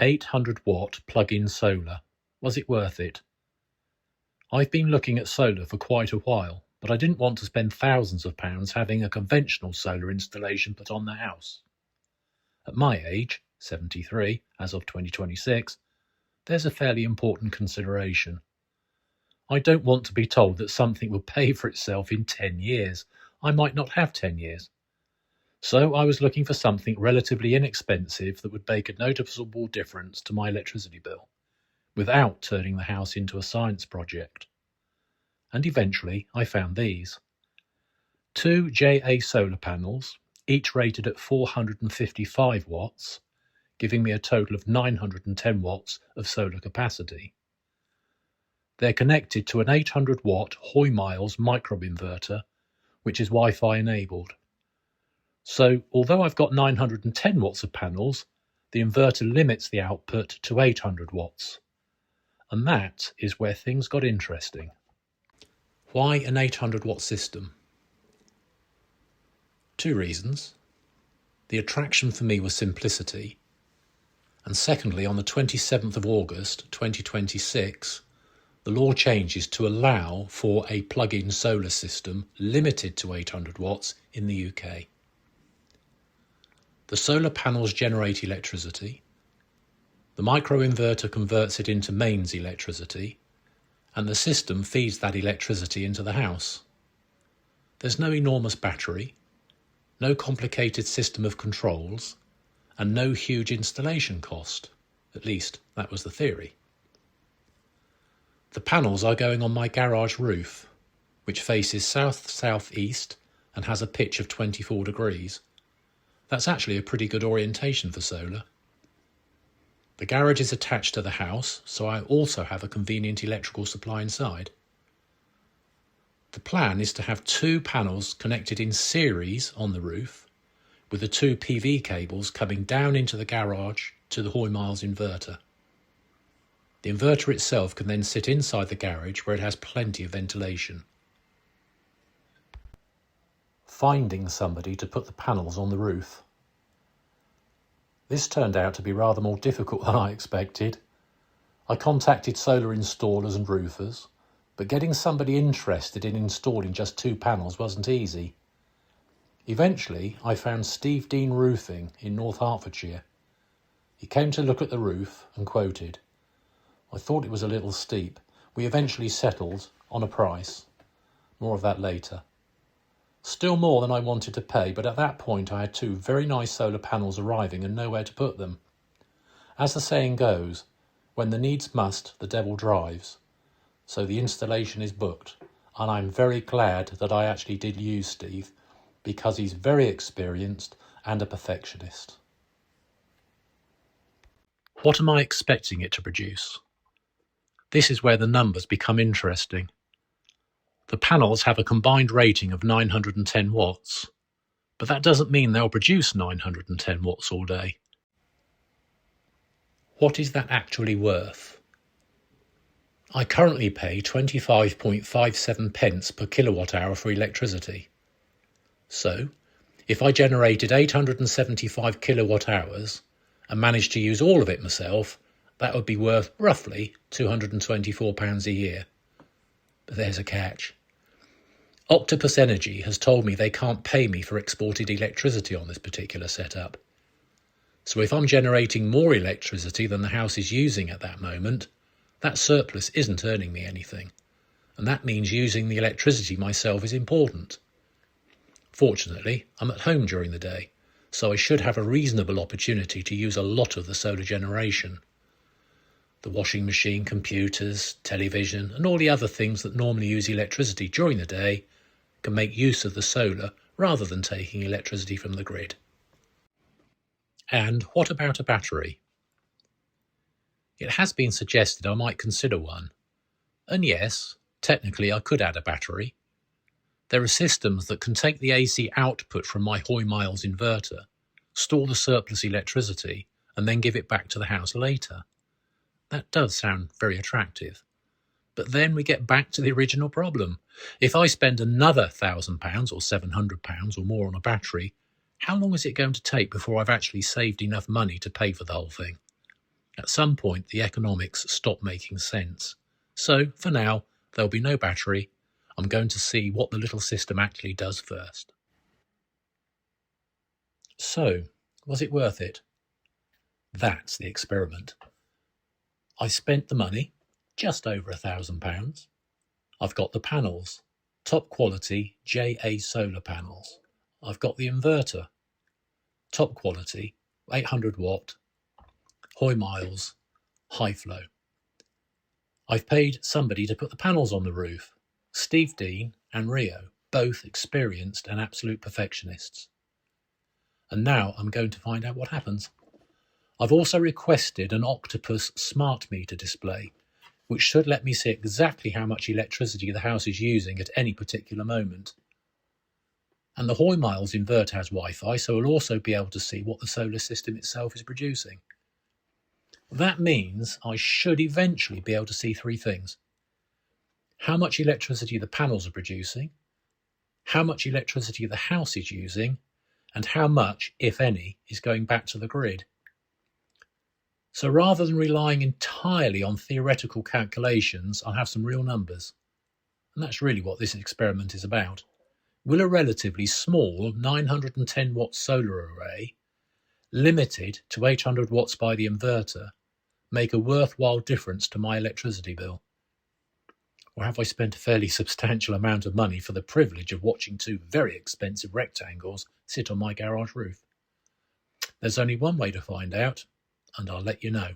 800-watt plug-in solar. Was it worth it? I've been looking at solar for quite a while, but I didn't want to spend thousands of pounds having a conventional solar installation put on the house. At my age, 73, as of 2026, there's a fairly important consideration. I don't want to be told that something will pay for itself in 10 years. I might not have 10 years. So I was looking for something relatively inexpensive that would make a noticeable difference to my electricity bill, without turning the house into a science project. And eventually I found these. 2 JA solar panels, each rated at 455 watts, giving me a total of 910 watts of solar capacity. They're connected to an 800-watt Hoymiles microinverter, which is Wi-Fi enabled. So, although I've got 910 watts of panels, the inverter limits the output to 800 watts. And that is where things got interesting. Why an 800-watt system? 2 reasons. The attraction for me was simplicity. And secondly, on the 27th of August 2026, the law changes to allow for a plug-in solar system limited to 800 watts in the UK. The solar panels generate electricity, the microinverter converts it into mains electricity, and the system feeds that electricity into the house. There's no enormous battery, no complicated system of controls, and no huge installation cost. At least, that was the theory. The panels are going on my garage roof, which faces south-southeast and has a pitch of 24 degrees. That's actually a pretty good orientation for solar. The garage is attached to the house, so I also have a convenient electrical supply inside. The plan is to have 2 panels connected in series on the roof, with the 2 PV cables coming down into the garage to the Hoymiles inverter. The inverter itself can then sit inside the garage where it has plenty of ventilation. Finding somebody to put the panels on the roof. This turned out to be rather more difficult than I expected. I contacted solar installers and roofers, but getting somebody interested in installing just 2 panels wasn't easy. Eventually, I found Steve Dean Roofing in North Hertfordshire. He came to look at the roof and quoted. I thought it was a little steep. We eventually settled on a price. More of that later. Still more than I wanted to pay, but at that point I had 2 very nice solar panels arriving and nowhere to put them. As the saying goes, when the needs must, the devil drives. So the installation is booked, and I'm very glad that I actually did use Steve, because he's very experienced and a perfectionist. What am I expecting it to produce? This is where the numbers become interesting. The panels have a combined rating of 910 watts, but that doesn't mean they'll produce 910 watts all day. What is that actually worth? I currently pay 25.57 pence per kilowatt hour for electricity. So, if I generated 875 kilowatt hours and managed to use all of it myself, that would be worth roughly £224 a year. But there's a catch. Octopus Energy has told me they can't pay me for exported electricity on this particular setup. So if I'm generating more electricity than the house is using at that moment, that surplus isn't earning me anything. And that means using the electricity myself is important. Fortunately, I'm at home during the day, so I should have a reasonable opportunity to use a lot of the solar generation. The washing machine, computers, television, and all the other things that normally use electricity during the day can make use of the solar rather than taking electricity from the grid. And what about a battery? It has been suggested I might consider one. And yes, technically I could add a battery. There are systems that can take the AC output from my Hoymiles inverter, store the surplus electricity, and then give it back to the house later. That does sound very attractive. But then we get back to the original problem. If I spend another £1,000 or £700 or more on a battery, how long is it going to take before I've actually saved enough money to pay for the whole thing? At some point, the economics stop making sense. So, for now, there'll be no battery. I'm going to see what the little system actually does first. So, was it worth it? That's the experiment. I spent the money, just over £1,000. I've got the panels, top quality JA solar panels. I've got the inverter, top quality, 800 watt, Hoymiles HiFlow. I've paid somebody to put the panels on the roof, Steve Dean and Rio, both experienced and absolute perfectionists. And now I'm going to find out what happens. I've also requested an Octopus smart meter display, which should let me see exactly how much electricity the house is using at any particular moment. And the Hoymiles inverter has Wi-Fi, so we'll also be able to see what the solar system itself is producing. That means I should eventually be able to see three things: how much electricity the panels are producing, how much electricity the house is using, and how much, if any, is going back to the grid. So rather than relying entirely on theoretical calculations, I'll have some real numbers. And that's really what this experiment is about. Will a relatively small 910 watt solar array, limited to 800 watts by the inverter, make a worthwhile difference to my electricity bill? Or have I spent a fairly substantial amount of money for the privilege of watching two very expensive rectangles sit on my garage roof? There's only one way to find out, and I'll let you know.